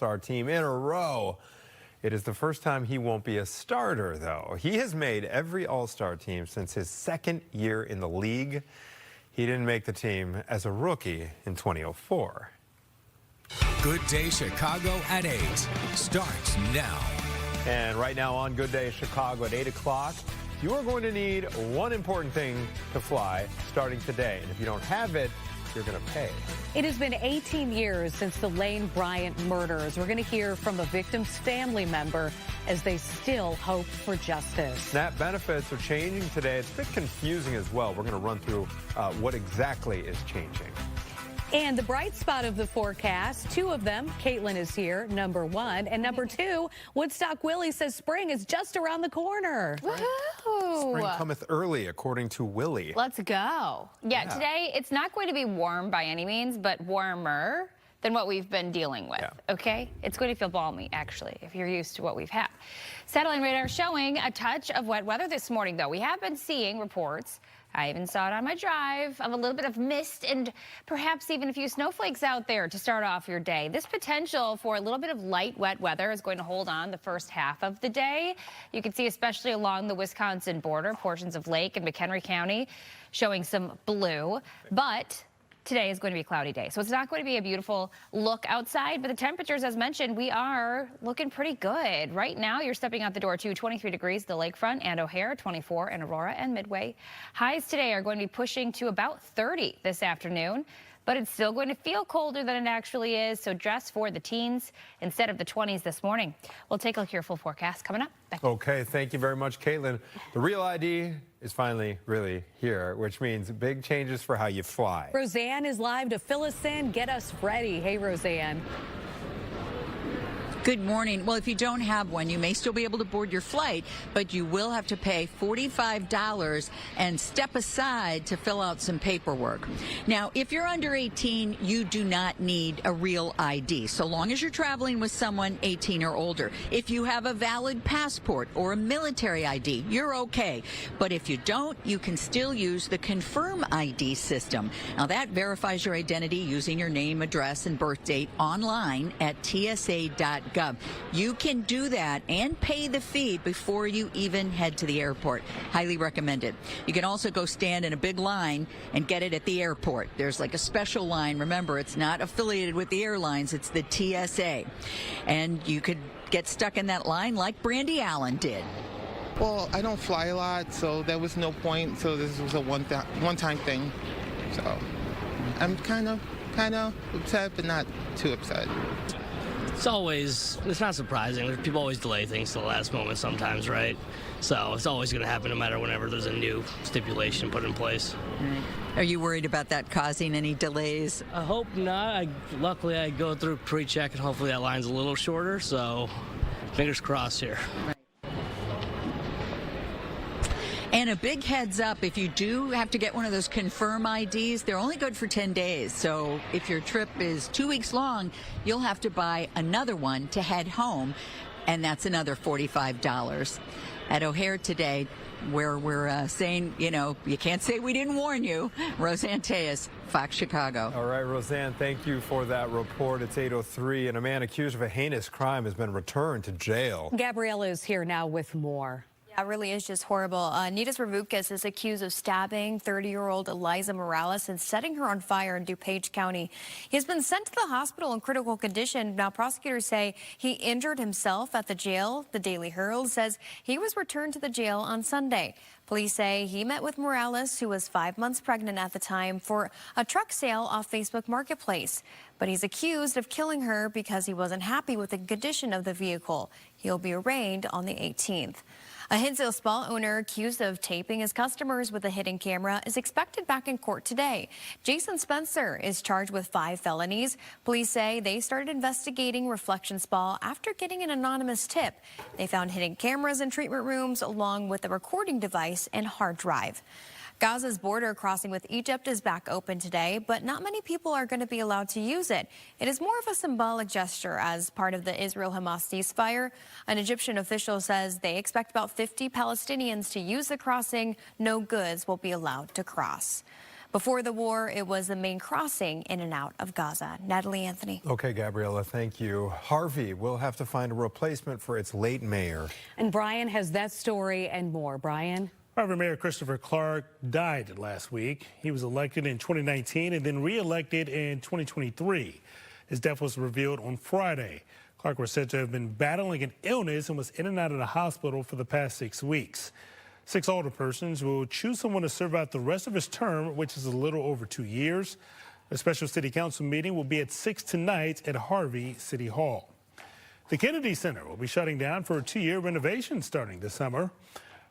All-Star team in a row. It is the first time he won't be a starter, though. He has made every All-Star team since his second year in the league. He didn't make the team as a rookie in 2004. Good Day Chicago at 8 starts now. And right now on Good Day Chicago at 8 o'clock, you are going to need one important thing to fly starting today. And if you don't have it, you're going to pay. It has been 18 years since the Lane Bryant murders. We're going to hear from a victim's family member as they still hope for justice. SNAP benefits are changing today. It's a bit confusing as well. We're going to run through what exactly is changing. And the bright spot of the forecast, two of them. Caitlin is here, number one. And number two, Woodstock Willie says spring is just around the corner. Woohoo! Spring cometh early, according to Willie. Let's go. Yeah, today it's not going to be warm by any means, but warmer than what we've been dealing with, okay? It's going to feel balmy, actually, if you're used to what we've had. Satellite radar showing a touch of wet weather this morning, though. We have been seeing reports, I even saw it on my drive, of a little bit of mist and perhaps even a few snowflakes out there to start off your day. This potential for a little bit of light, wet weather is going to hold on the first half of the day. You can see especially along the Wisconsin border, portions of Lake and McHenry County showing some blue, but today is going to be a cloudy day, so it's not going to be a beautiful look outside, but the temperatures, as mentioned, we are looking pretty good. Right now, you're stepping out the door to 23 degrees, the lakefront and O'Hare, 24 in Aurora and Midway. Highs today are going to be pushing to about 30 this afternoon, but it's still going to feel colder than it actually is, so dress for the teens instead of the 20s this morning. We'll take a look at your full forecast coming up. Okay, thank you very much, Caitlin. The Real ID is finally really here, which means big changes for how you fly. Roseanne is live to fill us in, get us ready. Hey, Roseanne. Good morning. Well, if you don't have one, you may still be able to board your flight, but you will have to pay $45 and step aside to fill out some paperwork. Now, if you're under 18, you do not need a real ID, so long as you're traveling with someone 18 or older. If you have a valid passport or a military ID, you're okay. But if you don't, you can still use the Confirm ID system. Now, that verifies your identity using your name, address, and birth date online at tsa.gov. You can do that and pay the fee before you even head to the airport. Highly recommended. You can also go stand in a big line and get it at the airport. There's like a special line. Remember, it's not affiliated with the airlines. It's the TSA. And you could get stuck in that line like Brandy Allen did. Well, I don't fly a lot, so there was no point. So this was a one-time thing. So I'm kind of upset, but not too upset. It's not surprising. People always delay things to the last moment sometimes, right? So it's always going to happen no matter whenever there's a new stipulation put in place. Are you worried about that causing any delays? I hope not. Luckily, I go through pre-check, and hopefully that line's a little shorter, so fingers crossed here. And a big heads up, if you do have to get one of those Confirm IDs, they're only good for 10 days. So if your trip is 2 weeks long, you'll have to buy another one to head home, and that's another $45. At O'Hare today, where we're saying, you can't say we didn't warn you. Roseanne Tejas, Fox Chicago. All right, Roseanne, thank you for that report. It's 8:03, and a man accused of a heinous crime has been returned to jail. Gabriella is here now with more. That really is just horrible. Nitas Ravukas is accused of stabbing 30-year-old Eliza Morales and setting her on fire in DuPage County. He has been sent to the hospital in critical condition. Now, prosecutors say he injured himself at the jail. The Daily Herald says he was returned to the jail on Sunday. Police say he met with Morales, who was 5 months pregnant at the time, for a truck sale off Facebook Marketplace. But he's accused of killing her because he wasn't happy with the condition of the vehicle. He'll be arraigned on the 18th. A Hinsdale spa owner accused of taping his customers with a hidden camera is expected back in court today. Jason Spencer is charged with 5 felonies. Police say they started investigating Reflection Spa after getting an anonymous tip. They found hidden cameras in treatment rooms along with a recording device and hard drive. Gaza's border crossing with Egypt is back open today, but not many people are going to be allowed to use it. It is more of a symbolic gesture as part of the Israel-Hamas ceasefire. An Egyptian official says they expect about 50 Palestinians to use the crossing. No goods will be allowed to cross. Before the war, it was the main crossing in and out of Gaza. Natalie Anthony. Okay, Gabriella, thank you. Harvey will have to find a replacement for its late mayor. And Brian has that story and more. Brian? Harvey Mayor Christopher Clark died last week. He was elected in 2019 and then re-elected in 2023. His death was revealed on Friday. Clark was said to have been battling an illness and was in and out of the hospital for the past 6 weeks. 6 alderpersons will choose someone to serve out the rest of his term, which is a little over 2 years. A special city council meeting will be at 6 tonight at Harvey City Hall. The Kennedy Center will be shutting down for a 2-year renovation starting this summer.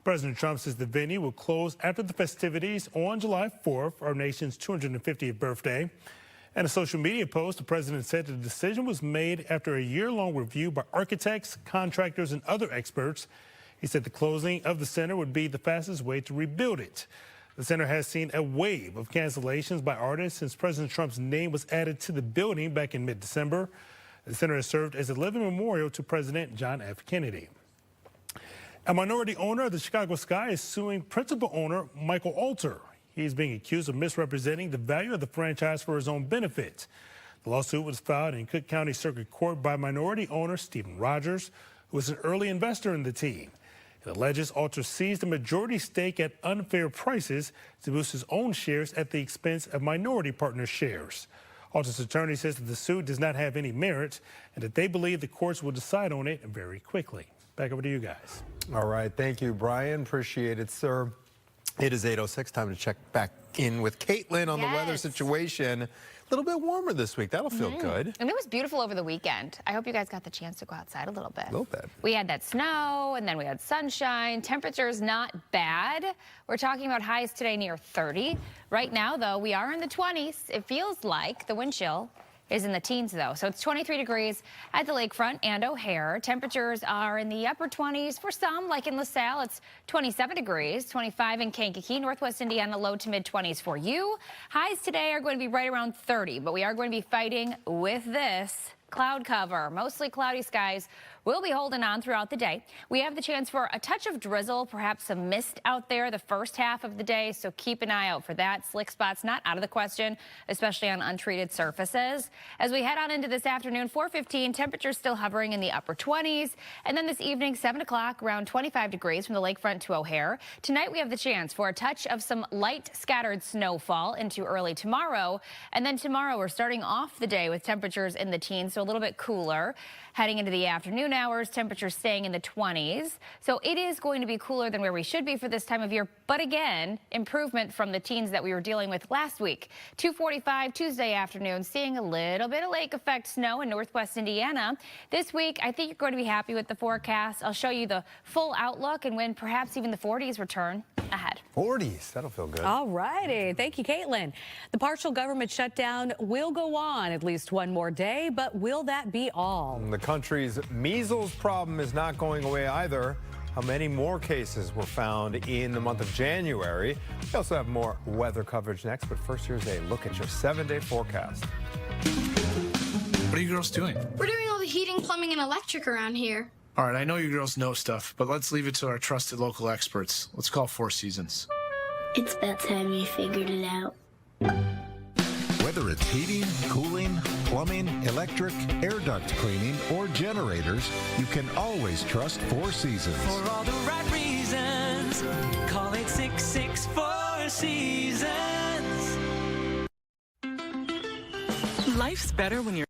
President Trump says the venue will close after the festivities on July 4th, our nation's 250th birthday. In a social media post, the president said the decision was made after a year-long review by architects, contractors, and other experts. He said the closing of the center would be the fastest way to rebuild it. The center has seen a wave of cancellations by artists since President Trump's name was added to the building back in mid-December. The center has served as a living memorial to President John F. Kennedy. A minority owner of the Chicago Sky is suing principal owner Michael Alter. He's being accused of misrepresenting the value of the franchise for his own benefit. The lawsuit was filed in Cook County Circuit Court by minority owner Stephen Rogers, who was an early investor in the team. It alleges Alter seized a majority stake at unfair prices to boost his own shares at the expense of minority partners' shares. Alter's attorney says that the suit does not have any merit and that they believe the courts will decide on it very quickly. Back over to you guys. All right. Thank you, Brian. Appreciate it, sir. It is 8:06. Time to check back in with Caitlin on the weather situation. A little bit warmer this week. That'll feel good. And it was beautiful over the weekend. I hope you guys got the chance to go outside a little bit. A little bit. We had that snow, and then we had sunshine. Temperatures not bad. We're talking about highs today near 30. Right now, though, we are in the 20s. It feels like the wind chill is in the teens, though. So it's 23 degrees at the lakefront and O'Hare. Temperatures are in the upper 20s for some, like in LaSalle. It's 27 degrees, 25 in Kankakee, Northwest Indiana, low to mid 20s for you. Highs today are going to be right around 30, but we are going to be fighting with this cloud cover. Mostly cloudy skies. We'll be holding on throughout the day. We have the chance for a touch of drizzle, perhaps some mist out there the first half of the day, so keep an eye out for that. Slick spots not out of the question, especially on untreated surfaces. As we head on into this afternoon, 4:15, temperatures still hovering in the upper 20s. And then this evening, 7 o'clock, around 25 degrees from the lakefront to O'Hare. Tonight, we have the chance for a touch of some light scattered snowfall into early tomorrow. And then tomorrow, we're starting off the day with temperatures in the teens, so a little bit cooler. Heading into the afternoon hours, temperatures staying in the 20s. So it is going to be cooler than where we should be for this time of year. But again, improvement from the teens that we were dealing with last week. 2:45 Tuesday afternoon, seeing a little bit of lake effect snow in Northwest Indiana. This week, I think you're going to be happy with the forecast. I'll show you the full outlook and when perhaps even the 40s return ahead. 40s. That'll feel good. All righty. Thank you, Caitlin. The partial government shutdown will go on at least one more day, but will that be all? The country's measles problem is not going away either. How many more cases were found in the month of January? We also have more weather coverage next, but first here's a look at your 7-day forecast. What are you girls doing? We're doing all the heating, plumbing, and electric around here. All right, I know you girls know stuff, but let's leave it to our trusted local experts. Let's call Four Seasons. It's about time you figured it out. Whether it's heating, cooling, plumbing, electric, air duct cleaning, or generators, you can always trust Four Seasons. For all the right reasons, call 866-4 Seasons. Life's better when you're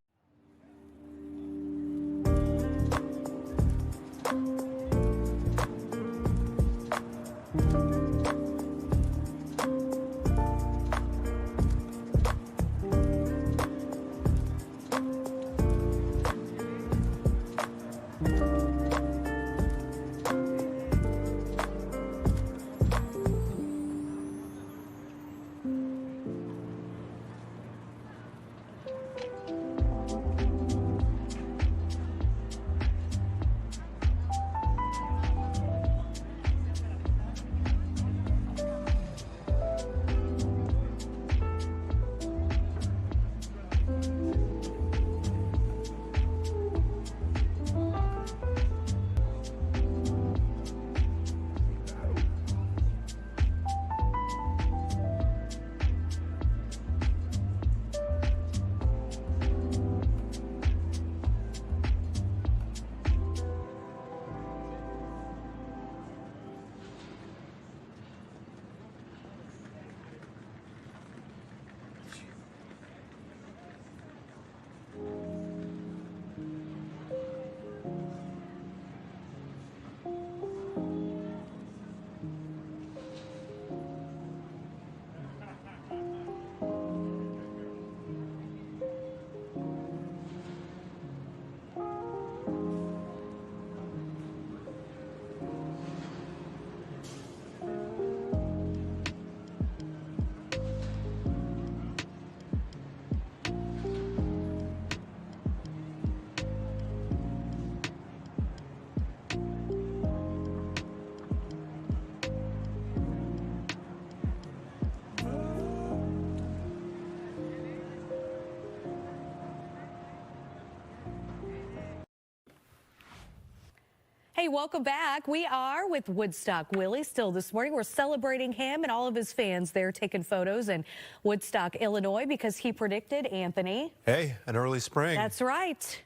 Hey, welcome back. We are with Woodstock Willie still this morning. We're celebrating him and all of his fans there taking photos in Woodstock, Illinois, because he predicted, Anthony. Hey, an early spring. That's right.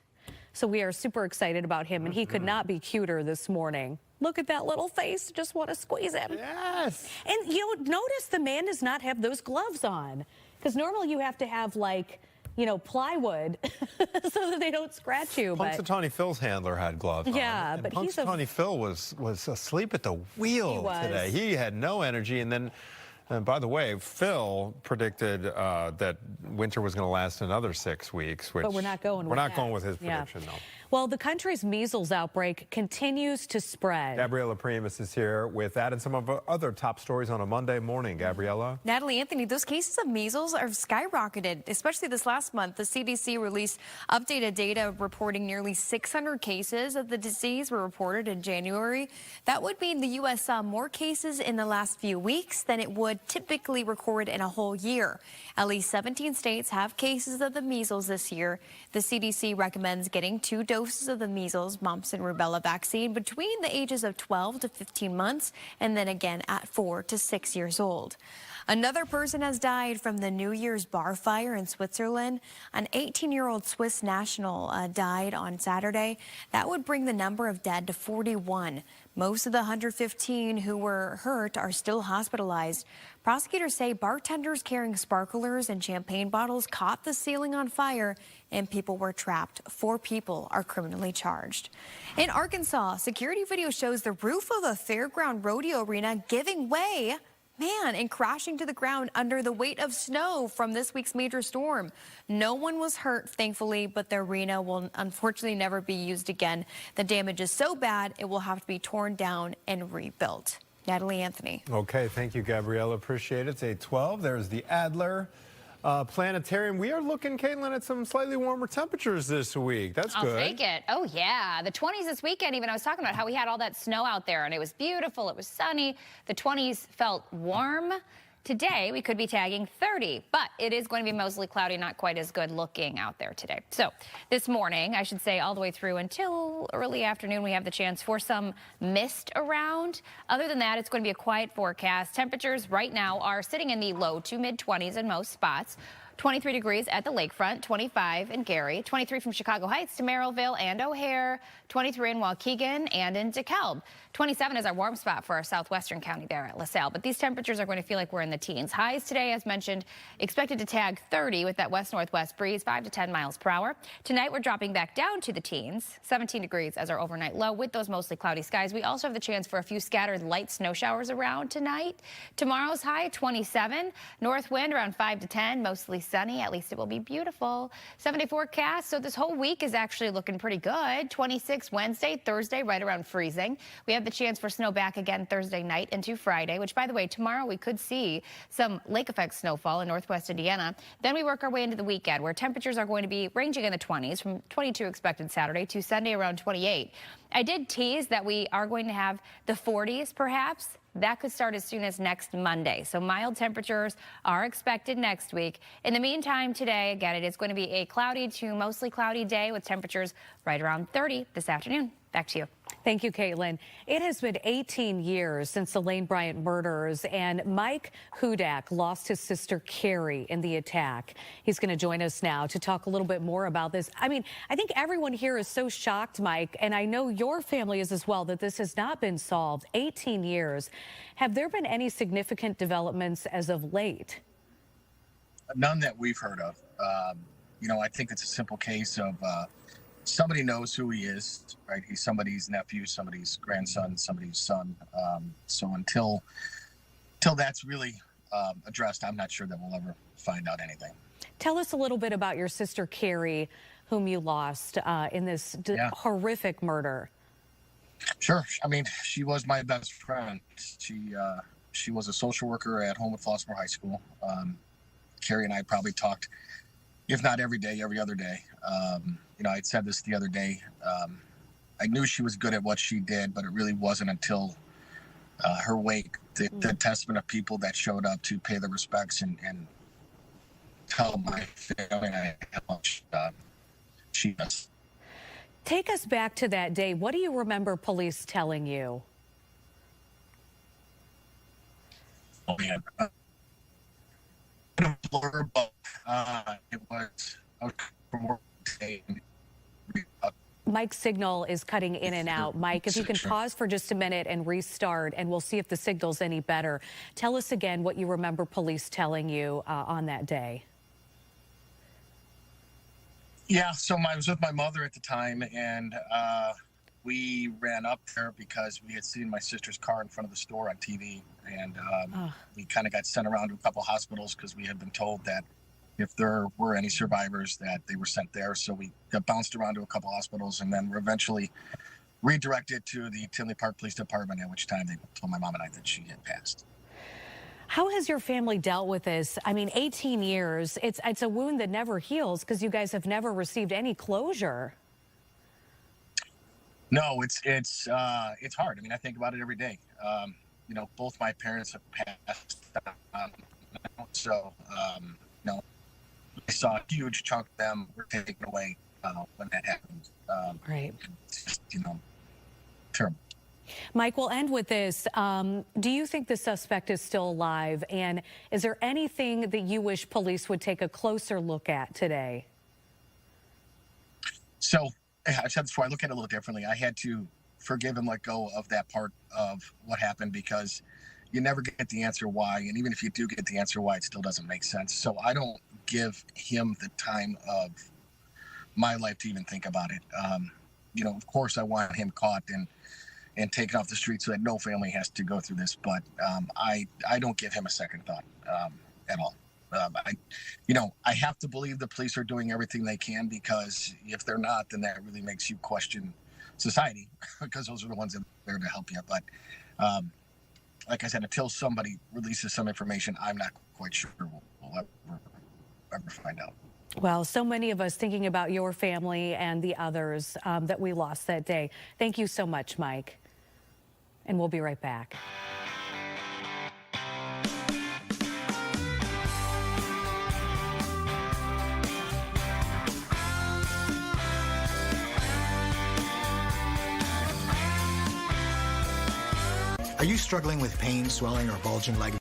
So we are super excited about him, and he could not be cuter this morning. Look at that little face. Just want to squeeze him. Yes. And you'll notice the man does not have those gloves on, because normally you have to have, like, you know, plywood so that they don't scratch you. Punxsutawney Phil's handler had gloves on. Yeah, and but he's a... Punxsutawney Phil was asleep at the wheel today. He had no energy. And then, by the way, Phil predicted that winter was going to last another 6 weeks. Which but we're not going with We're not that. going with his prediction, though. Well, the country's measles outbreak continues to spread. Gabriella Primus is here with that and some of our other top stories on a Monday morning. Gabriella? Natalie, Anthony, those cases of measles are skyrocketed, especially this last month. The CDC released updated data reporting nearly 600 cases of the disease were reported in January. That would mean the U.S. saw more cases in the last few weeks than it would typically record in a whole year. At least 17 states have cases of the measles this year. The CDC recommends getting 2 doses of the measles, mumps, and rubella vaccine between the ages of 12 to 15 months, and then again at 4 to 6 years old. Another person has died from the New Year's bar fire in Switzerland. An 18-year-old Swiss national died on Saturday. That would bring the number of dead to 41. Most of the 115 who were hurt are still hospitalized. Prosecutors say bartenders carrying sparklers and champagne bottles caught the ceiling on fire and people were trapped. 4 people are criminally charged. In Arkansas, security video shows the roof of a fairground rodeo arena giving way, and crashing to the ground under the weight of snow from this week's major storm. No one was hurt, thankfully, but the arena will unfortunately never be used again. The damage is so bad, it will have to be torn down and rebuilt. Natalie, Anthony. Okay, thank you, Gabriella. Appreciate it. It's 8:12. There's the Adler Planetarium. We are looking, Caitlin, at some slightly warmer temperatures this week. That's good. I'll take it. Oh, yeah. The 20s this weekend, even. I was talking about how we had all that snow out there, and it was beautiful. It was sunny. The 20s felt warm. Today, we could be tagging 30, but it is going to be mostly cloudy, not quite as good looking out there today. So this morning, I should say all the way through until early afternoon, we have the chance for some mist around. Other than that, it's going to be a quiet forecast. Temperatures right now are sitting in the low to mid 20s in most spots. 23 degrees at the lakefront, 25 in Gary, 23 from Chicago Heights to Merrillville and O'Hare, 23 in Waukegan and in DeKalb. 27 is our warm spot for our southwestern county there at LaSalle. But these temperatures are going to feel like we're in the teens. Highs today, as mentioned, expected to tag 30 with that west-northwest breeze, 5 to 10 miles per hour. Tonight, we're dropping back down to the teens, 17 degrees as our overnight low with those mostly cloudy skies. We also have the chance for a few scattered light snow showers around tonight. Tomorrow's high, 27. North wind around 5 to 10, mostly sunny. At least it will be beautiful. 70 forecast. So this whole week is actually looking pretty good. 26 Wednesday, Thursday, right around freezing. We have the chance for snow back again Thursday night into Friday, which, by the way, tomorrow we could see some lake effect snowfall in northwest Indiana. Then we work our way into the weekend where temperatures are going to be ranging in the 20s from 22 expected Saturday to Sunday around 28. I did tease that we are going to have the 40s perhaps. That could start as soon as next Monday. So mild temperatures are expected next week. In the meantime, today, again, it is going to be a cloudy to mostly cloudy day with temperatures right around 30 this afternoon. Back to you. Thank you, Caitlin. It has been 18 years since the Lane Bryant murders, and Mike Hudak lost his sister Carrie in the attack. He's going to join us now to talk a little bit more about this. I mean, I think everyone here is so shocked, Mike, and I know your family is as well, that this has not been solved. 18 years. Have there been any significant developments as of late? None that we've heard of. You know, I think it's a simple case of somebody knows who he is, right? He's somebody's nephew, somebody's grandson, somebody's son. So until that's really addressed, I'm not sure that we'll ever find out anything. Tell us a little bit about your sister Carrie, whom you lost in this horrific murder. Sure. I mean, she was my best friend. She was a social worker at Homewood Flossmoor High School. Carrie and I probably talked, if not every day, every other day. You know, I'd said this the other day. I knew she was good at what she did, but it really wasn't until her wake, the testament of people that showed up to pay the respects and tell my family how much she does. Take us back to that day. What do you remember police telling you? Oh, man. It was, I was from work today. Mike's signal is cutting in and out. Mike, if you can pause for just a minute and restart, and we'll see if the signal's any better. Tell us again what you remember police telling you on that day. Yeah, so I was with my mother at the time, and we ran up there because we had seen my sister's car in front of the store on TV, and we kind of got sent around to a couple hospitals because we had been told that if there were any survivors that they were sent there. So we got bounced around to a couple hospitals, and then were eventually redirected to the Tinley Park Police Department, at which time they told my mom and I that she had passed. How has your family dealt with this? I mean, 18 years, it's a wound that never heals because you guys have never received any closure. No, it's hard. I mean, I think about it every day. You know, both my parents have passed. So, you know, I saw a huge chunk of them were taken away when that happened. Right. It's just, you know, terrible. Mike, we'll end with this. Do you think the suspect is still alive? And is there anything that you wish police would take a closer look at today? So I said before, I look at it a little differently. I had to forgive and let go of that part of what happened because you never get the answer why. And even if you do get the answer why, it still doesn't make sense. So I don't give him the time of my life to even think about it. You know, of course, I want him caught and taken off the street so that no family has to go through this. But I don't give him a second thought at all. I have to believe the police are doing everything they can, because if they're not, then that really makes you question society because those are the ones that are there to help you. But like I said, until somebody releases some information, I'm not quite sure we'll ever find out. Well, so many of us thinking about your family and the others that we lost that day. Thank you so much, Mike. And we'll be right back. Are you struggling with pain, swelling, or bulging leg?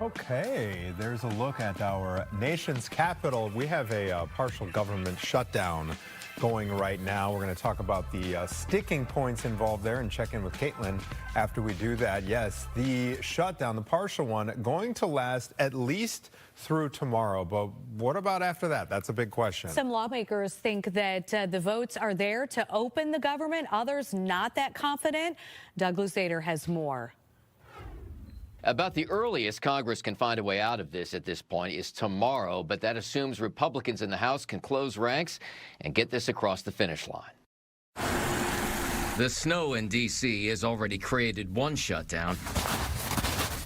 Okay, there's a look at our nation's capital. We have a partial government shutdown going right now. We're going to talk about the sticking points involved there and check in with Caitlin after we do that. Yes, the shutdown, the partial one, going to last at least through tomorrow. But what about after that? That's a big question. Some lawmakers think that the votes are there to open the government. Others not that confident. Doug Luzader has more. About the earliest Congress can find a way out of this at this point is tomorrow, but that assumes Republicans in the House can close ranks and get this across the finish line. The snow in D.C. has already created one shutdown.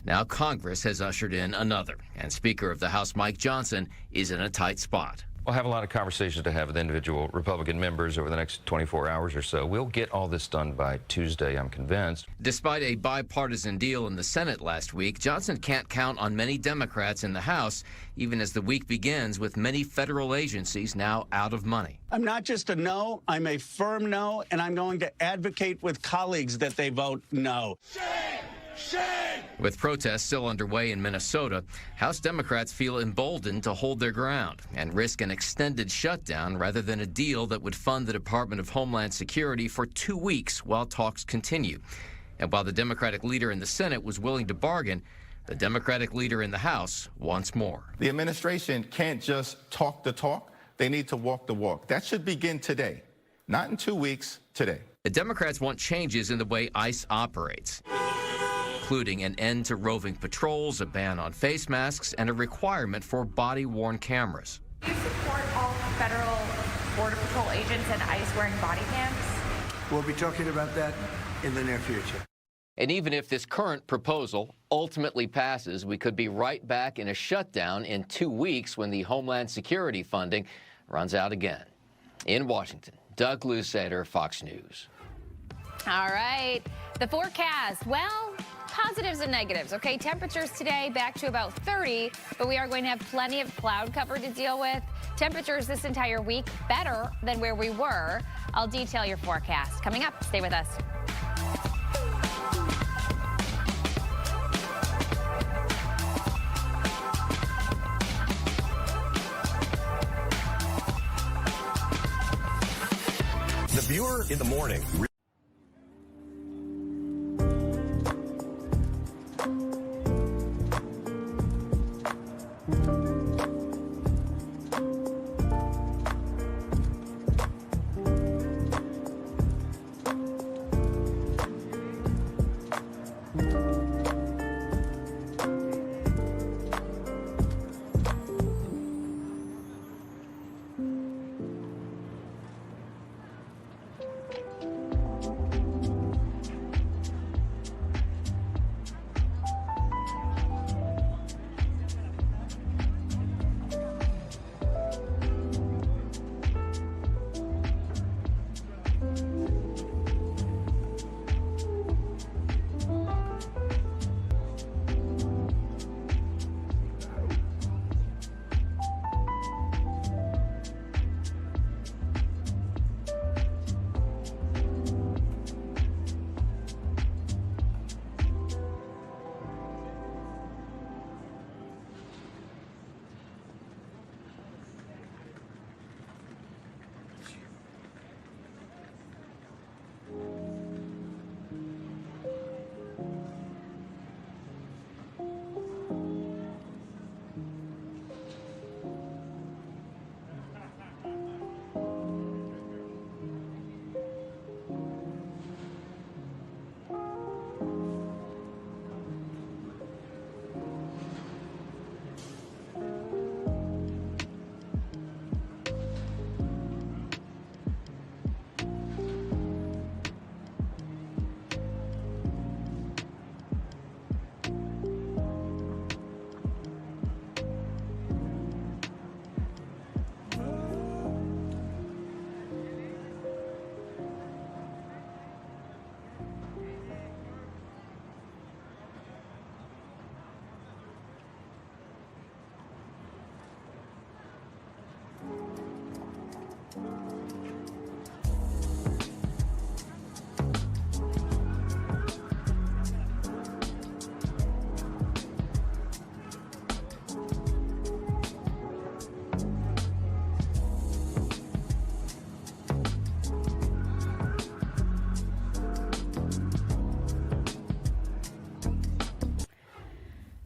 Now Congress has ushered in another, and Speaker of the House Mike Johnson is in a tight spot. We'll have a lot of conversations to have with individual Republican members over the next 24 hours or so. We'll get all this done by Tuesday, I'm convinced. Despite a bipartisan deal in the Senate last week, Johnson can't count on many Democrats in the House, even as the week begins with many federal agencies now out of money. I'm not just a no, I'm a firm no, and I'm going to advocate with colleagues that they vote no. With protests still underway in Minnesota, House Democrats feel emboldened to hold their ground and risk an extended shutdown rather than a deal that would fund the Department of Homeland Security for 2 weeks while talks continue. And while the Democratic leader in the Senate was willing to bargain, the Democratic leader in the House wants more. The administration can't just talk the talk. They need to walk the walk. That should begin today, not in 2 weeks, today. The Democrats want changes in the way ICE operates, including an end to roving patrols, a ban on face masks, and a requirement for body-worn cameras. Do you support all federal Border Patrol agents and ICE wearing body cams? We'll be talking about that in the near future. And even if this current proposal ultimately passes, we could be right back in a shutdown in 2 weeks when the Homeland Security funding runs out again. In Washington, Doug Luzader, Fox News. All right, the forecast. Well, positives and negatives, okay? Temperatures today back to about 30, but we are going to have plenty of cloud cover to deal with. Temperatures this entire week better than where we were. I'll detail your forecast coming up. Stay with us. The Viewer in the Morning.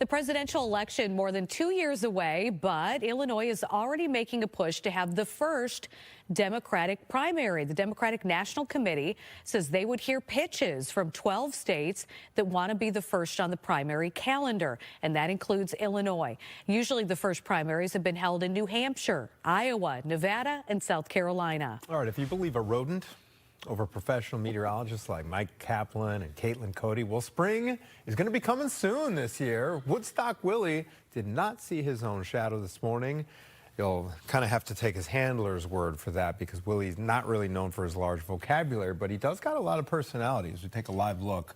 The presidential election more than 2 years away, but Illinois is already making a push to have the first Democratic primary. The Democratic National Committee says they would hear pitches from 12 states that want to be the first on the primary calendar, and that includes Illinois. Usually the first primaries have been held in New Hampshire, Iowa, Nevada, and South Carolina. All right, if you believe a rodent over professional meteorologists like Mike Kaplan and Caitlin Cody, well, spring is going to be coming soon this year. Woodstock Willie did not see his own shadow this morning. You'll kind of have to take his handler's word for that because Willie's not really known for his large vocabulary, but he does got a lot of personality. As we take a live look,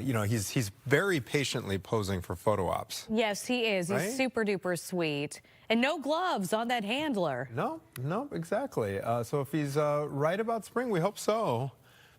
you know, he's very patiently posing for photo ops. Yes, he is. Right? He's super duper sweet. And no gloves on that handler. No, exactly. So if he's right about spring, we hope so.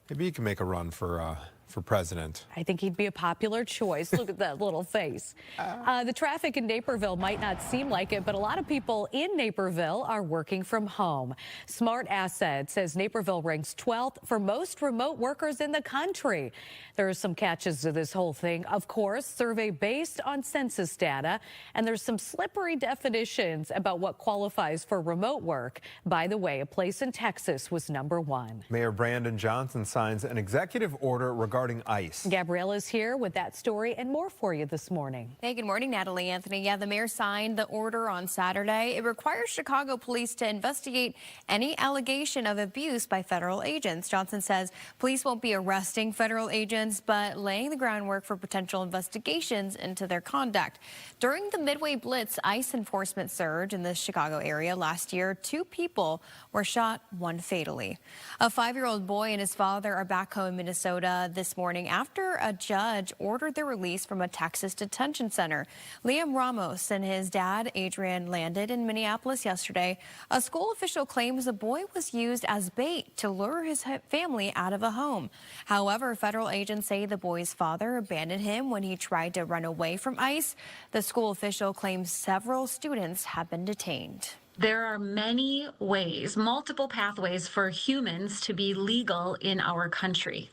Maybe he can make a run for president. I think he'd be a popular choice. Look at that little face. The traffic in Naperville might not seem like it, but a lot of people in Naperville are working from home. Smart Asset says Naperville ranks 12th for most remote workers in the country. There are some catches to this whole thing. Of course, survey based on census data, and there's some slippery definitions about what qualifies for remote work. By the way, a place in Texas was #1. Mayor Brandon Johnson signs an executive order regarding ICE. Gabriella's here with that story and more for you this morning. Hey, good morning, Natalie. Anthony. Yeah, the mayor signed the order on Saturday. It requires Chicago police to investigate any allegation of abuse by federal agents. Johnson says police won't be arresting federal agents, but laying the groundwork for potential investigations into their conduct. During the Midway Blitz ICE enforcement surge in the Chicago area last year, 2 people were shot, 1 fatally. A 5-year-old boy and his father are back home in Minnesota this morning after a judge ordered their release from a Texas detention center. Liam Ramos and his dad, Adrian, landed in Minneapolis yesterday. A school official claims the boy was used as bait to lure his family out of a home. However, federal agents say the boy's father abandoned him when he tried to run away from ICE. The school official claims several students have been detained. There are many ways, multiple pathways for humans to be legal in our country.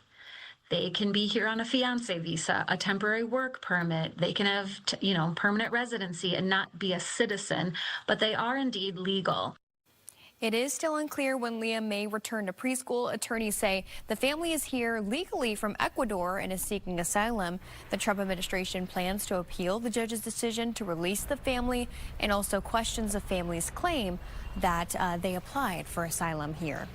They can be here on a fiancé visa, a temporary work permit. They can have, permanent residency and not be a citizen, but they are indeed legal. It is still unclear when Liam may return to preschool. Attorneys say the family is here legally from Ecuador and is seeking asylum. The Trump administration plans to appeal the judge's decision to release the family and also questions the family's claim that they applied for asylum here.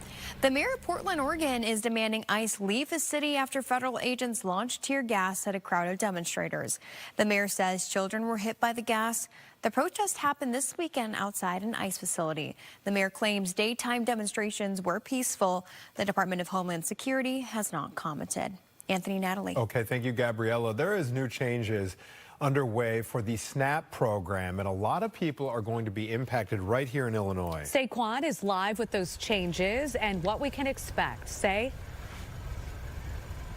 The mayor of Portland, Oregon is demanding ICE leave the city after federal agents launched tear gas at a crowd of demonstrators. The mayor says children were hit by the gas. The protest happened this weekend outside an ICE facility. The mayor claims daytime demonstrations were peaceful. The Department of Homeland Security has not commented. Anthony, Natalie. Okay, thank you, Gabriella. There is new changes underway for the SNAP program, and a lot of people are going to be impacted right here in Illinois. Saquon is live with those changes and what we can expect. Say.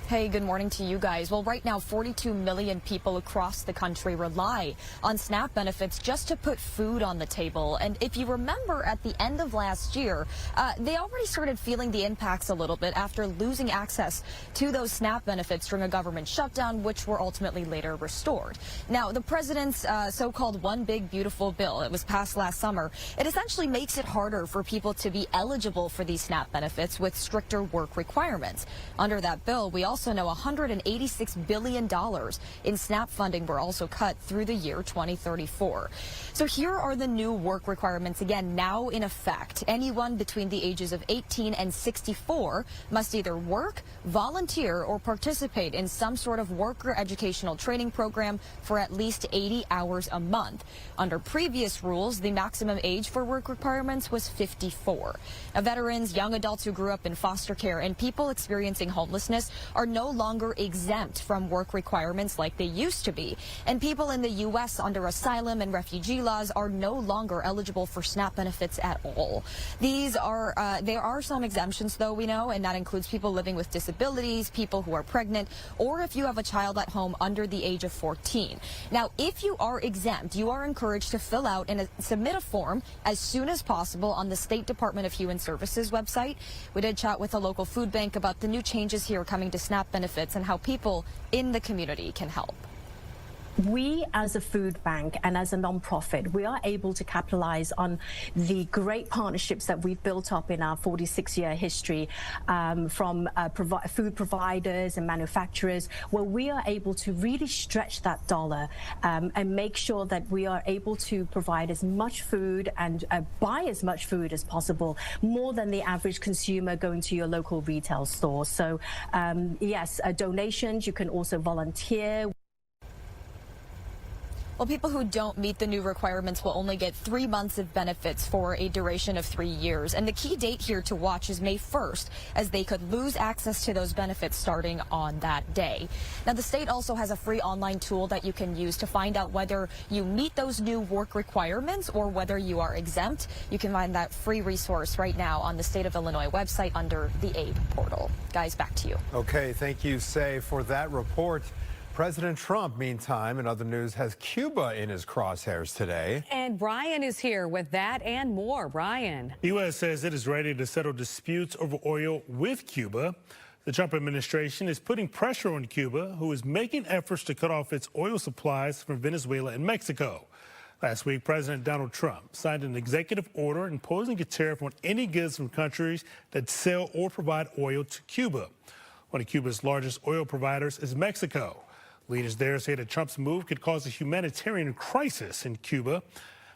Hey, good morning to you guys. Well, right now, 42 million people across the country rely on SNAP benefits just to put food on the table. And if you remember at the end of last year, they already started feeling the impacts a little bit after losing access to those SNAP benefits during a government shutdown, which were ultimately later restored. Now, the president's so-called One Big Beautiful Bill, it was passed last summer, it essentially makes it harder for people to be eligible for these SNAP benefits with stricter work requirements. Under that bill, we also know $186 billion in SNAP funding were also cut through the year 2034. So here are the new work requirements, again, now in effect. Anyone between the ages of 18 and 64 must either work, volunteer, or participate in some sort of work or educational training program for at least 80 hours a month. Under previous rules, the maximum age for work requirements was 54. Now, veterans, young adults who grew up in foster care, and people experiencing homelessness are no longer exempt from work requirements like they used to be. And people in the U.S. under asylum and refugee laws are no longer eligible for SNAP benefits at all. There are some exemptions, though, we know, and that includes people living with disabilities, people who are pregnant, or if you have a child at home under the age of 14. Now, if you are exempt, you are encouraged to fill out and submit a form as soon as possible on the State Department of Human Services website. We did chat with a local food bank about the new changes here coming to SNAP benefits and how people in the community can help. we as a food bank and as a nonprofit, we are able to capitalize on the great partnerships that we've built up in our 46-year history from food providers and manufacturers, where we are able to really stretch that dollar and make sure that we are able to provide as much food and buy as much food as possible, more than the average consumer going to your local retail store. So yes, donations, you can also volunteer. Well, people who don't meet the new requirements will only get 3 months of benefits for a duration of 3 years. And the key date here to watch is May 1st, as they could lose access to those benefits starting on that day. Now, the state also has a free online tool that you can use to find out whether you meet those new work requirements or whether you are exempt. You can find that free resource right now on the State of Illinois website under the AID portal. Guys, back to you. Okay, thank you, Say, for that report. President Trump, meantime, in other news, has Cuba in his crosshairs today. And Brian is here with that and more. Brian. The U.S. says it is ready to settle disputes over oil with Cuba. The Trump administration is putting pressure on Cuba, who is making efforts to cut off its oil supplies from Venezuela and Mexico. Last week, President Donald Trump signed an executive order imposing a tariff on any goods from countries that sell or provide oil to Cuba. One of Cuba's largest oil providers is Mexico. Leaders there say that Trump's move could cause a humanitarian crisis in Cuba.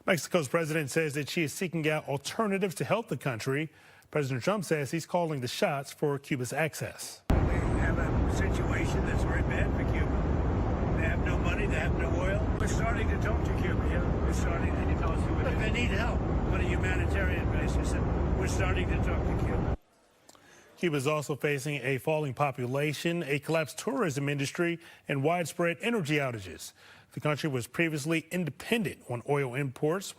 Mexico's president says that she is seeking out alternatives to help the country. President Trump says he's calling the shots for Cuba's access. We have a situation that's very bad for Cuba. They have no money, they have no oil. We're starting to talk to Cuba. Yeah, we're starting to tell us who it is. They need help on a humanitarian basis, and we're starting to talk to Cuba. Cuba is also facing a falling population, a collapsed tourism industry, and widespread energy outages. The country was previously dependent on oil imports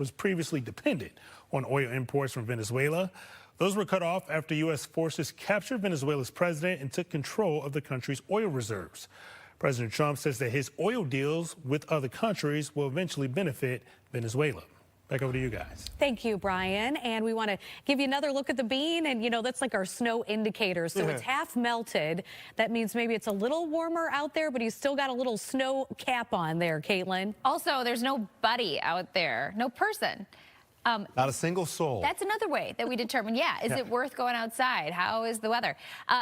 from Venezuela. Those were cut off after U.S. forces captured Venezuela's president and took control of the country's oil reserves. President Trump says that his oil deals with other countries will eventually benefit Venezuela. Back over to you guys. Thank you, Brian. And we want to give you another look at the bean. And, you know, that's like our snow indicator. So it's half melted. That means maybe it's a little warmer out there, but he's still got a little snow cap on there, Caitlin. Also, there's no buddy out there, no person. Not a single soul. That's another way that we determine, is it worth going outside? How is the weather?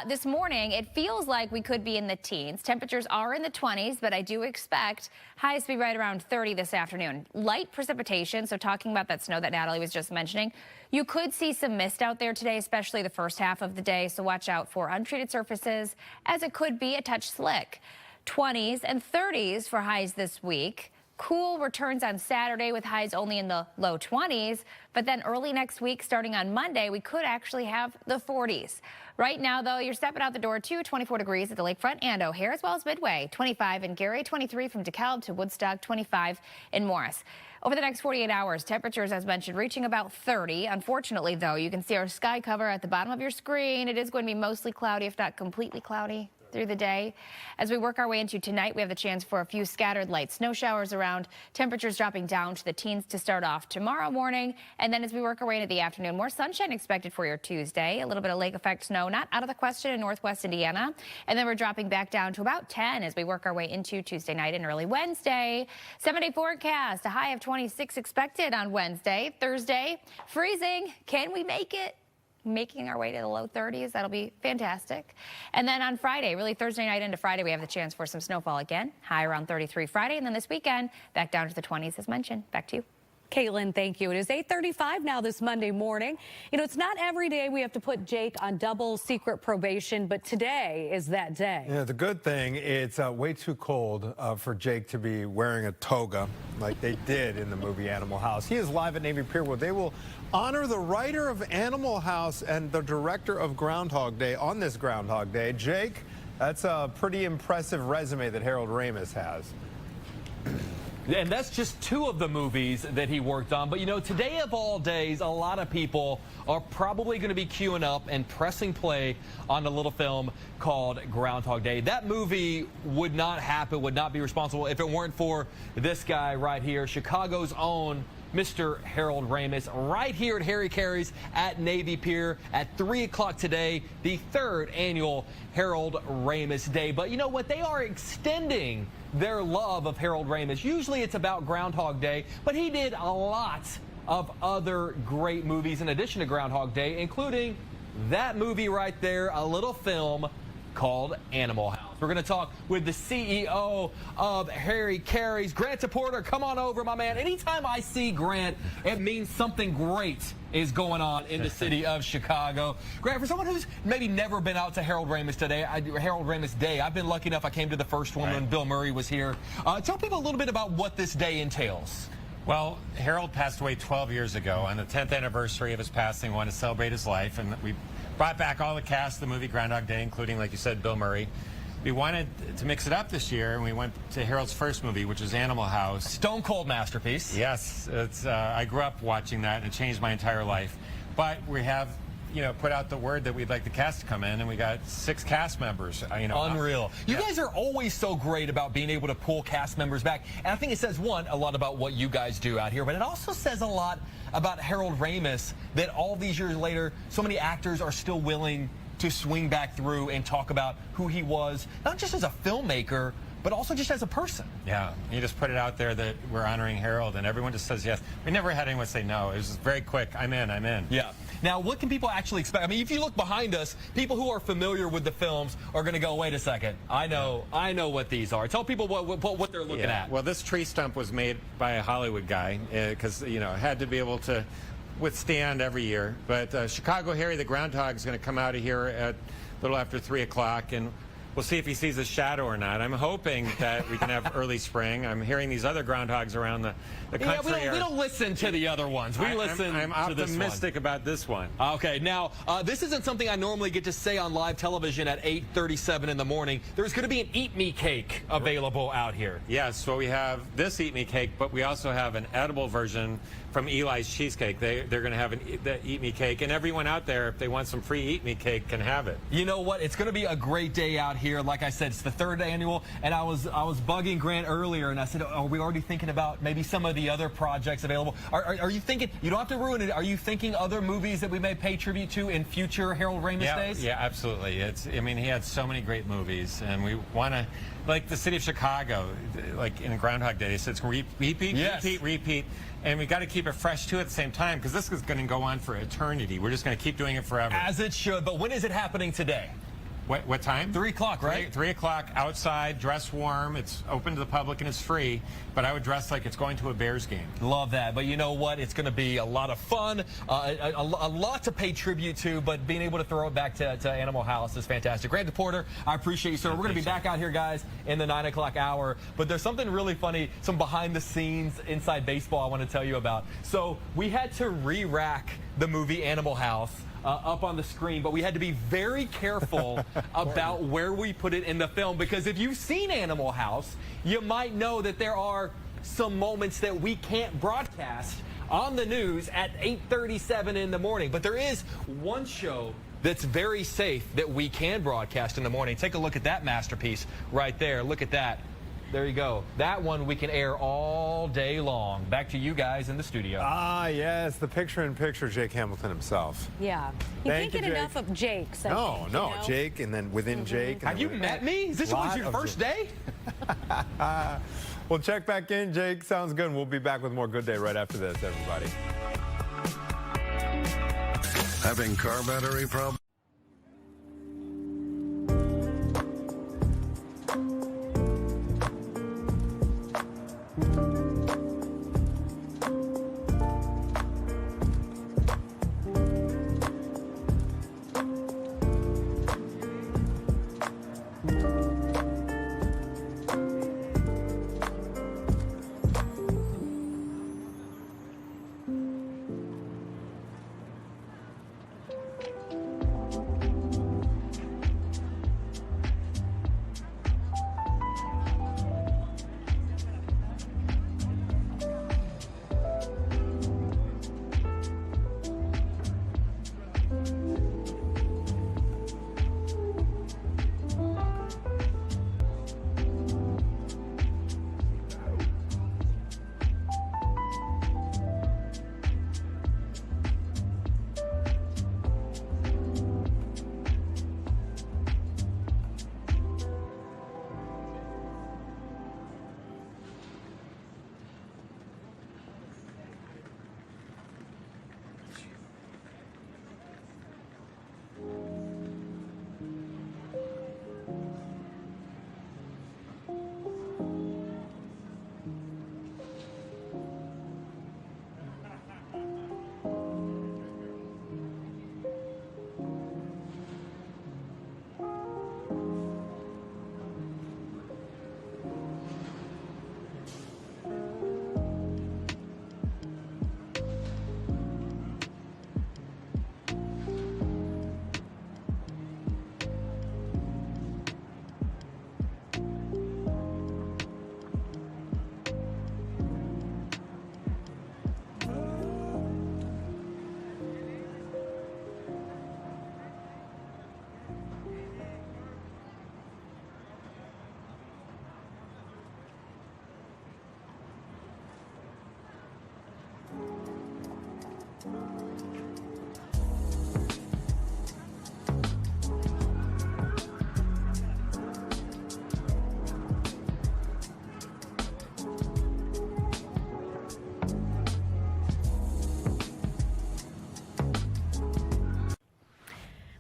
This morning, it feels like we could be in the teens. Temperatures are in the 20s, but I do expect highs to be right around 30 this afternoon. Light precipitation, so talking about that snow that Natalie was just mentioning, you could see some mist out there today, especially the first half of the day, so watch out for untreated surfaces, as it could be a touch slick. 20s and 30s for highs this week. Cool returns on Saturday with highs only in the low 20s, but then early next week, starting on Monday, we could actually have the 40s. Right now, though, you're stepping out the door to 24 degrees at the Lakefront and O'Hare, as well as Midway, 25 in Gary, 23 from DeKalb to Woodstock, 25 in Morris. Over the next 48 hours, temperatures, as mentioned, reaching about 30. Unfortunately, though, you can see our sky cover at the bottom of your screen. It is going to be mostly cloudy, if not completely cloudy, through the day. As we work our way into tonight, we have the chance for a few scattered light snow showers around. Temperatures dropping down to the teens to start off tomorrow morning. And then as we work our way into the afternoon, more sunshine expected for your Tuesday. A little bit of lake effect snow not out of the question in northwest Indiana. And then we're dropping back down to about 10 as we work our way into Tuesday night and early Wednesday. 7-day forecast, a high of 26 expected on Wednesday. Thursday, freezing. Can we make it? Making our way to the low 30s. That'll be fantastic. And then on Friday, really Thursday night into Friday, we have the chance for some snowfall again. High around 33 Friday. And then this weekend, back down to the 20s as mentioned. Back to you. Caitlin, thank you. It is 8:35 now this Monday morning. You know, it's not every day we have to put Jake on double secret probation, but today is that day. Yeah, the good thing, it's way too cold for Jake to be wearing a toga like they did in the movie Animal House. He is live at Navy Pier where they will honor the writer of Animal House and the director of Groundhog Day on this Groundhog Day. Jake, that's a pretty impressive resume that Harold Ramis has. And that's just two of the movies that he worked on. But, you know, today of all days, a lot of people are probably going to be queuing up and pressing play on a little film called Groundhog Day. That movie would not happen, would not be responsible if it weren't for this guy right here, Chicago's own Mr. Harold Ramis, right here at Harry Caray's at Navy Pier at 3 o'clock today, the 3rd annual Harold Ramis Day. But you know what? They are extending their love of Harold Ramis. Usually it's about Groundhog Day, but he did a lot of other great movies in addition to Groundhog Day, including that movie right there, a little film called Animal House. We're going to talk with the CEO of Harry Caray's, Grant DePorter. Come on over, my man. Anytime I see Grant, it means something great is going on in the city of Chicago. Grant, for someone who's maybe never been out to Harold Ramis Day, I've been lucky enough I came to the first one when Bill Murray was here. Tell people a little bit about what this day entails. Well, Harold passed away 12 years ago. On the 10th anniversary of his passing, we want to celebrate his life, and we brought back all the cast of the movie Groundhog Day, including, like you said, Bill Murray. We wanted to mix it up this year, and we went to Harold's first movie, which is Animal House. Stone cold masterpiece. Yes, it's, I grew up watching that, and it changed my entire life. But we have, put out the word that we'd like the cast to come in, and we got 6 cast members. Unreal. You guys are always so great about being able to pull cast members back, and I think it says, one, a lot about what you guys do out here, but it also says a lot about Harold Ramis, that all these years later, so many actors are still willing to swing back through and talk about who he was, not just as a filmmaker, but also just as a person. Yeah, you just put it out there that we're honoring Harold, and everyone just says yes. We never had anyone say no. It was just very quick. I'm in. Yeah. Now, what can people actually expect? I mean, if you look behind us, people who are familiar with the films are going to go, wait a second, I know what these are. Tell people what they're looking at. Well, this tree stump was made by a Hollywood guy because, it had to be able to withstand every year. But Chicago Harry the Groundhog is going to come out of here at a little after 3 o'clock, and we'll see if he sees a shadow or not. I'm hoping that we can have early spring. I'm hearing these other groundhogs around the country. Yeah, we don't listen to the other ones. We listen I'm to this one. optimistic about this one. Okay, now, this isn't something I normally get to say on live television at 8:37 in the morning. There's going to be an Eat Me cake available out here. Yes, so we have this Eat Me cake, but we also have an edible version from Eli's Cheesecake. They're going to have the Eat Me cake, and everyone out there, if they want some free Eat Me cake, can have it. You know what? It's going to be a great day out here. Like I said, it's the 3rd annual, and I was bugging Grant earlier, and I said, are we already thinking about maybe some of the other projects available? Are you thinking, you don't have to ruin it, are you thinking other movies that we may pay tribute to in future Harold Ramis days? Yeah, absolutely. I mean, he had so many great movies, and we want to, like the city of Chicago, like in Groundhog Day, they said it's repeat. And we got to keep it fresh too at the same time, because this is going to go on for eternity. We're just going to keep doing it forever. As it should. But when is it happening today? What time? 3 o'clock, right? 3 o'clock, outside, dress warm. It's open to the public and it's free, but I would dress like it's going to a Bears game. Love that. But you know what? It's going to be a lot of fun, a lot to pay tribute to, but being able to throw it back to Animal House is fantastic. Grant DePorter, I appreciate you, sir. We're going to be back out here, guys, in the 9 o'clock hour. But there's something really funny, some behind the scenes inside baseball I want to tell you about. So we had to re-rack the movie Animal House up on the screen, but we had to be very careful about where we put it in the film, because if you've seen Animal House, you might know that there are some moments that we can't broadcast on the news at 8:37 in the morning. But there is one show that's very safe that we can broadcast in the morning. Take a look at that masterpiece right there. Look at that. There you go. That one we can air all day long. Back to you guys in the studio. Ah, yes, the picture-in-picture Jake Hamilton himself. Yeah. You Thank can't get you, Jake. enough of Jake's. No, Jake, and then within Jake. Have you met me? Is this was your first day? Well, check back in, Jake. Sounds good. We'll be back with more Good Day right after this, everybody. Having car battery problems?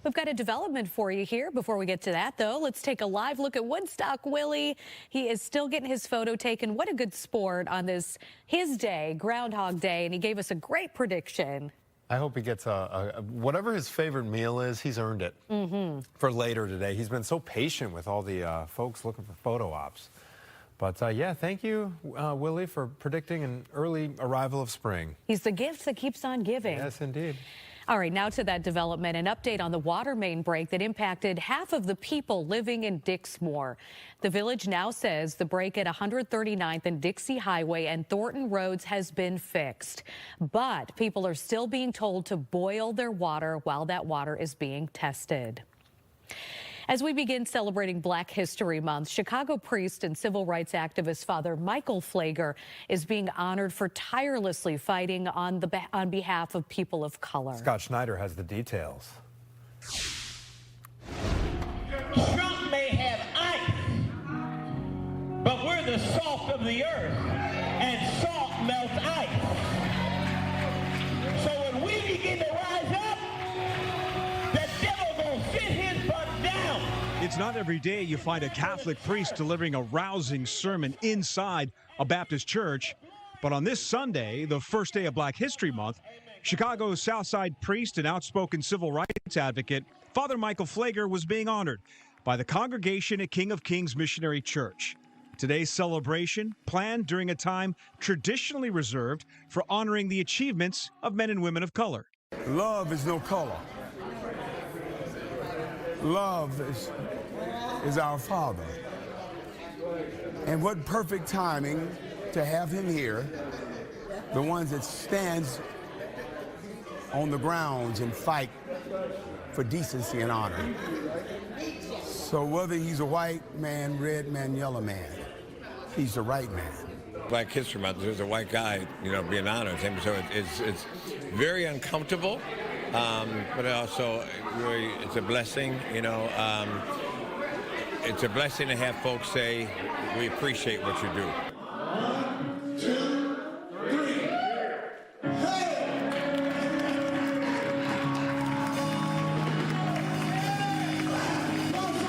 We've got a development for you here. Before we get to that, though, let's take a live look at Woodstock. Willie, he is still getting his photo taken. What a good sport on this, his day, Groundhog Day, and he gave us a great prediction. I hope he gets whatever his favorite meal is, he's earned it for later today. He's been so patient with all the folks looking for photo ops. But yeah, thank you, Willie, for predicting an early arrival of spring. He's the gift that keeps on giving. Yes, indeed. All right, now to that development, an update on the water main break that impacted half of the people living in Dixmoor. The village now says the break at 139th and Dixie Highway and Thornton Roads has been fixed. But people are still being told to boil their water while that water is being tested. As we begin celebrating Black History Month, Chicago priest and civil rights activist Father Michael Pfleger is being honored for tirelessly fighting on behalf of people of color. Scott Schneider has the details. Trump may have ice, but we're the salt of the earth, and salt melts ice. So when we begin to rise up, the devil gonna sit his butt down. It's not every day you find a Catholic priest delivering a rousing sermon inside a Baptist church. But on this Sunday, the first day of Black History Month, Chicago's Southside priest and outspoken civil rights advocate, Father Michael Pfleger, was being honored by the congregation at King of Kings Missionary Church. Today's celebration planned during a time traditionally reserved for honoring the achievements of men and women of color. Love is no color. Love is our Father. And what perfect timing to have him here, the ones that stands on the grounds and fight for decency and honor. So whether he's a white man, red man, yellow man, he's the right man. Black History Month, there's a white guy, being honored. So it's very uncomfortable. But also, really, it's a blessing, it's a blessing to have folks say, we appreciate what you do. 1, 2, 3.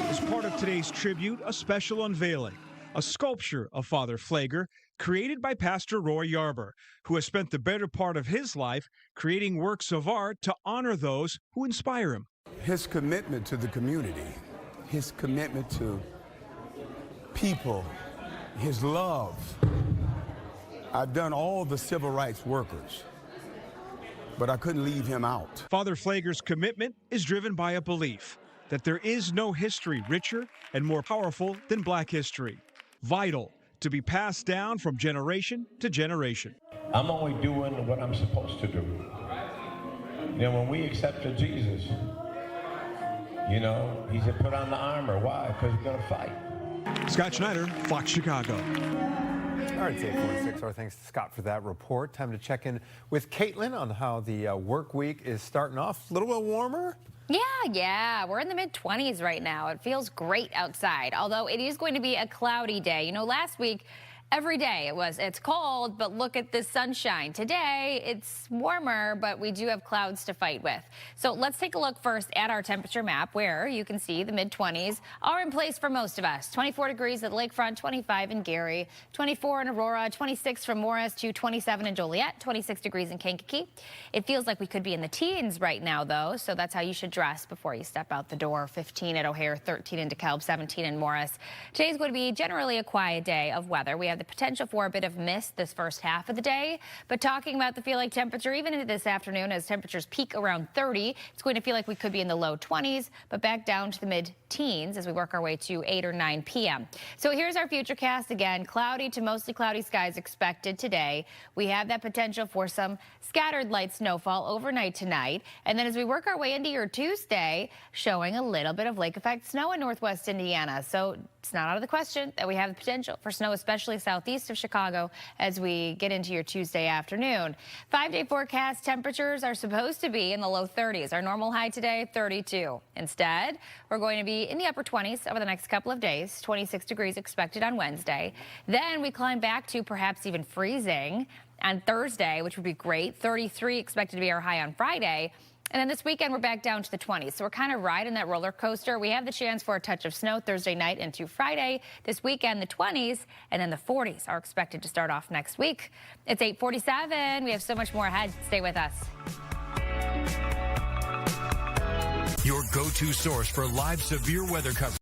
As part of today's tribute, a special unveiling, a sculpture of Father Pfleger, created by Pastor Roy Yarber, who has spent the better part of his life creating works of art to honor those who inspire him. His commitment to the community, his commitment to people, his love. I've done all the civil rights workers, but I couldn't leave him out. Father Pfleger's commitment is driven by a belief that there is no history richer and more powerful than Black history, vital to be passed down from generation to generation. I'm only doing what I'm supposed to do. When we accepted Jesus, he said, put on the armor. Why? Because we're going to fight. Scott Schneider, Fox Chicago. All right, it's 8:46. Our thanks to Scott for that report. Time to check in with Caitlin on how the work week is starting off. A little bit warmer. Yeah. We're in the mid-20s right now. It feels great outside, although it is going to be a cloudy day. Last week, every day it's cold, but look at this sunshine. Today, it's warmer, but we do have clouds to fight with. So let's take a look first at our temperature map, where you can see the mid-20s are in place for most of us. 24 degrees at the lakefront, 25 in Gary, 24 in Aurora, 26 from Morris to 27 in Joliet, 26 degrees in Kankakee. It feels like we could be in the teens right now, though, so that's how you should dress before you step out the door. 15 at O'Hare, 13 in DeKalb, 17 in Morris. Today's going to be generally a quiet day of weather. We have the potential for a bit of mist this first half of the day, but talking about the feel-like temperature, even into this afternoon, as temperatures peak around 30, it's going to feel like we could be in the low 20s, but back down to the mid-teens as we work our way to 8 or 9 p.m. So here's our futurecast again. Cloudy to mostly cloudy skies expected today. We have that potential for some scattered light snowfall overnight tonight, and then as we work our way into your Tuesday, showing a little bit of lake effect snow in northwest Indiana. So it's not out of the question that we have the potential for snow, especially southeast of Chicago, as we get into your Tuesday afternoon. 5-day forecast temperatures are supposed to be in the low 30s. Our normal high today, 32. Instead, we're going to be in the upper 20s over the next couple of days. 26 degrees expected on Wednesday. Then we climb back to perhaps even freezing on Thursday, which would be great. 33 expected to be our high on Friday. And then this weekend, we're back down to the 20s. So we're kind of riding that roller coaster. We have the chance for a touch of snow Thursday night into Friday. This weekend, the 20s, and then the 40s are expected to start off next week. It's 8:47. We have so much more ahead. Stay with us. Your go-to source for live severe weather coverage.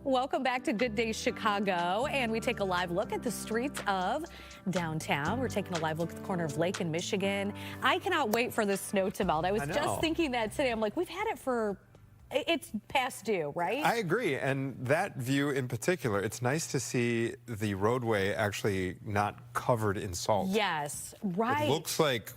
Welcome back to Good Day Chicago, and we take a live look at the streets of downtown. We're taking a live look at the corner of Lake in Michigan. I cannot wait for this snow to melt. I was just thinking that today. I'm like, we've had it for, it's past due, right? I agree, and that view in particular, it's nice to see the roadway actually not covered in salt. Yes, right. It looks like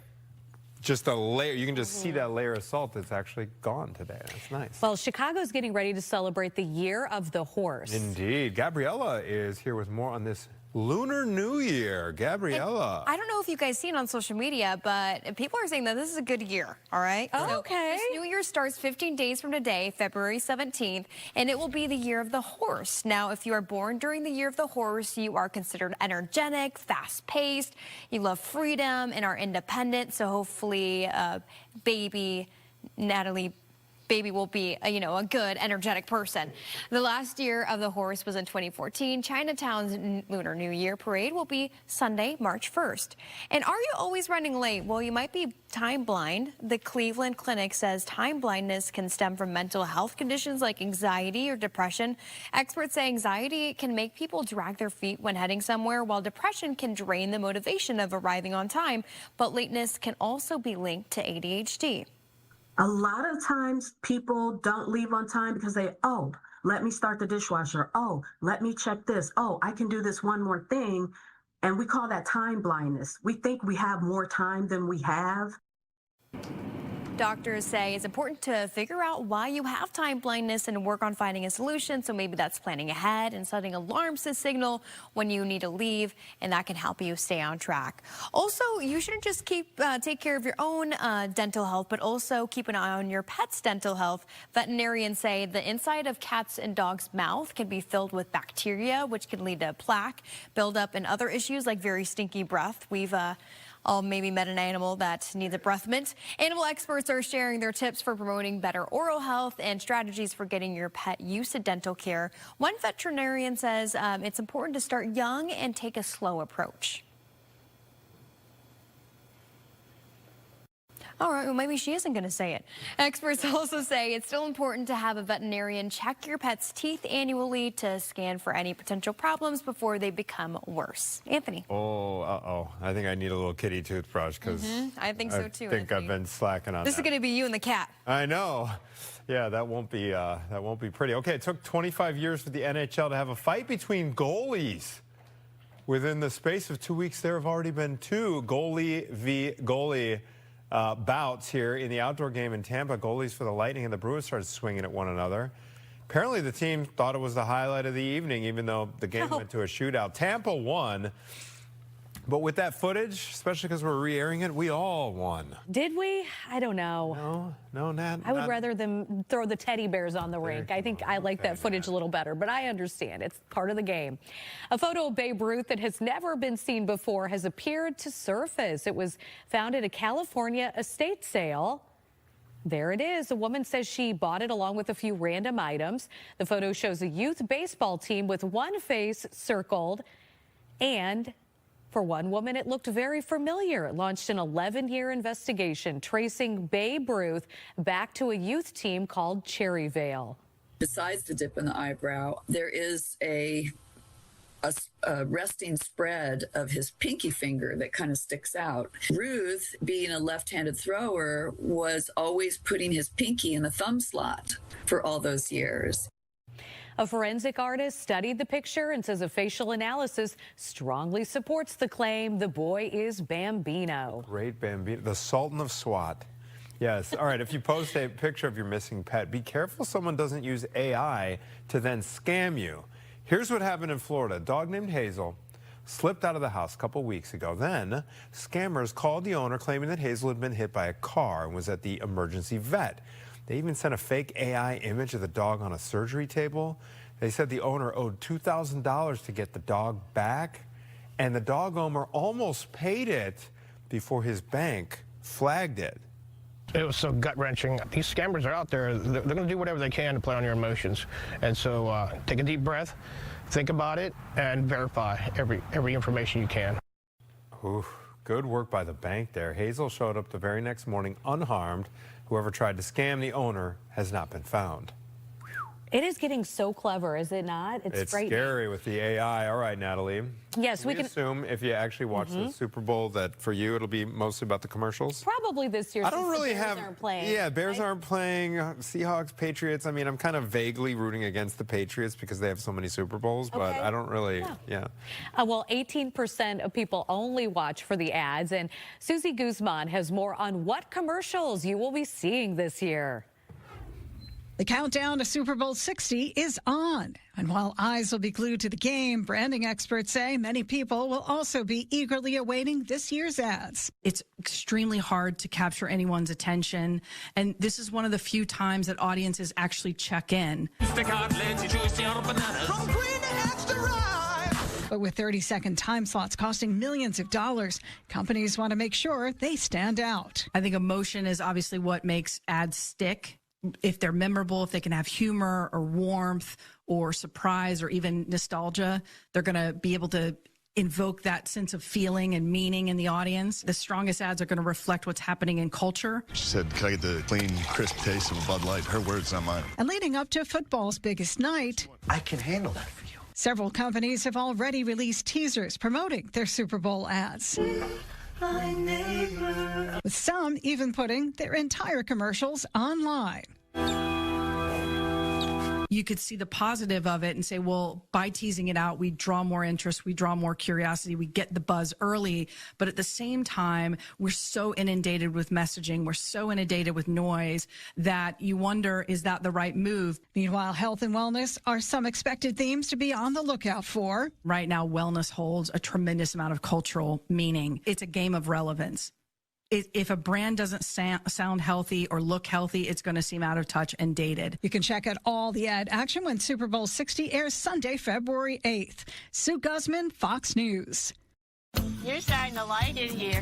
just a layer. You can just see that layer of salt that's actually gone today. That's nice. Well, Chicago's getting ready to celebrate the Year of the Horse. Indeed. Gabriella is here with more on this Lunar New Year. Gabriella. I don't know if you guys seen on social media, but people are saying that this is a good year, all right? Oh, okay. This new year starts 15 days from today, February 17th, and it will be the Year of the Horse. Now, if you are born during the Year of the Horse, you are considered energetic, fast-paced, you love freedom, and are independent, so hopefully baby will be a good, energetic person. The last Year of the Horse was in 2014. Chinatown's Lunar New Year parade will be Sunday, March 1st. And are you always running late? Well, you might be time blind. The Cleveland Clinic says time blindness can stem from mental health conditions like anxiety or depression. Experts say anxiety can make people drag their feet when heading somewhere, while depression can drain the motivation of arriving on time. But lateness can also be linked to ADHD. A lot of times people don't leave on time because let me start the dishwasher. Oh, let me check this. Oh, I can do this one more thing. And we call that time blindness. We think we have more time than we have. doctors say it's important to figure out why you have time blindness and work on finding a solution. So maybe that's planning ahead and setting alarms to signal when you need to leave, and that can help you stay on track. Also, you shouldn't just take care of your own dental health, but also keep an eye on your pet's dental health. Veterinarians say the inside of cats' and dogs' mouth can be filled with bacteria, which can lead to plaque buildup and other issues like very stinky breath. We've all maybe met an animal that needs a breath mint. Animal experts are sharing their tips for promoting better oral health and strategies for getting your pet used to dental care. One veterinarian says it's important to start young and take a slow approach. All right, well, maybe she isn't going to say it. Experts also say it's still important to have a veterinarian check your pet's teeth annually to scan for any potential problems before they become worse. Anthony. Oh, I think I need a little kitty toothbrush because I think so too. I think I've been slacking on This that. is going to be you and the cat. I know. Yeah, that won't be pretty. Okay, it took 25 years for the NHL to have a fight between goalies. Within the space of 2 weeks, there have already been 2 goalie v. goalie bouts here in the outdoor game in Tampa. Goalies for the Lightning and the Bruins started swinging at one another. Apparently, the team thought it was the highlight of the evening, even though the game went to a shootout. Tampa won. But with that footage, especially because we're re-airing it, we all won. Did we? I don't know. No, Nat. I would rather them throw the teddy bears on the rink. I think I like that footage a little better, but I understand. It's part of the game. A photo of Babe Ruth that has never been seen before has appeared to surface. It was found at a California estate sale. There it is. A woman says she bought it along with a few random items. The photo shows a youth baseball team with one face circled, and for one woman, it looked very familiar. It launched an 11-year investigation tracing Babe Ruth back to a youth team called Cherryvale. Besides the dip in the eyebrow, there is a resting spread of his pinky finger that kind of sticks out. Ruth, being a left-handed thrower, was always putting his pinky in the thumb slot for all those years. A forensic artist studied the picture and says a facial analysis strongly supports the claim the boy is Bambino. Great Bambino, the Sultan of SWAT. Yes. All right. If you post a picture of your missing pet, be careful someone doesn't use AI to then scam you. Here's what happened in Florida. A dog named Hazel slipped out of the house a couple weeks ago. Then scammers called the owner claiming that Hazel had been hit by a car and was at the emergency vet. They even sent a fake AI image of the dog on a surgery table. They said the owner owed $2,000 to get the dog back, and the dog owner almost paid it before his bank flagged it. It was so gut-wrenching. These scammers are out there. They're going to do whatever they can to play on your emotions. And so take a deep breath, think about it, and verify every information you can. Oof, good work by the bank there. Hazel showed up the very next morning unharmed. Whoever tried to scam the owner has not been found. It is getting so clever, is it not? It's scary with the AI. All right, Natalie. Yes, we can assume if you actually watch the Super Bowl that for you it'll be mostly about the commercials. Probably this year. I don't really Bears have. Aren't playing, yeah, Bears aren't playing. Seahawks, Patriots. I mean, I'm kind of vaguely rooting against the Patriots because they have so many Super Bowls, but I don't really. Yeah. Well, 18% of people only watch for the ads, and Susie Guzman has more on what commercials you will be seeing this year. The countdown to Super Bowl 60 is on. And while eyes will be glued to the game, branding experts say many people will also be eagerly awaiting this year's ads. It's extremely hard to capture anyone's attention. And this is one of the few times that audiences actually check in. But with 30-second time slots costing millions of dollars, companies want to make sure they stand out. I think emotion is obviously what makes ads stick. If they're memorable, if they can have humor or warmth or surprise or even nostalgia, they're going to be able to invoke that sense of feeling and meaning in the audience. The strongest ads are going to reflect what's happening in culture. She said, can I get the clean, crisp taste of a Bud Light? Her words, not mine. And leading up to football's biggest night, I can handle that for you. Several companies have already released teasers promoting their Super Bowl ads. With some even putting their entire commercials online. you could see the positive of it and say, well, by teasing it out, we draw more interest, we draw more curiosity, we get the buzz early. But at the same time, we're so inundated with messaging, we're so inundated with noise that you wonder, is that the right move? Meanwhile, health and wellness are some expected themes to be on the lookout for. Right now, wellness holds a tremendous amount of cultural meaning. It's a game of relevance. If a brand doesn't sound healthy or look healthy, it's going to seem out of touch and dated. You can check out all the ad action when Super Bowl 60 airs Sunday, February 8th. Sue Guzman, Fox News. You're starting to light it here.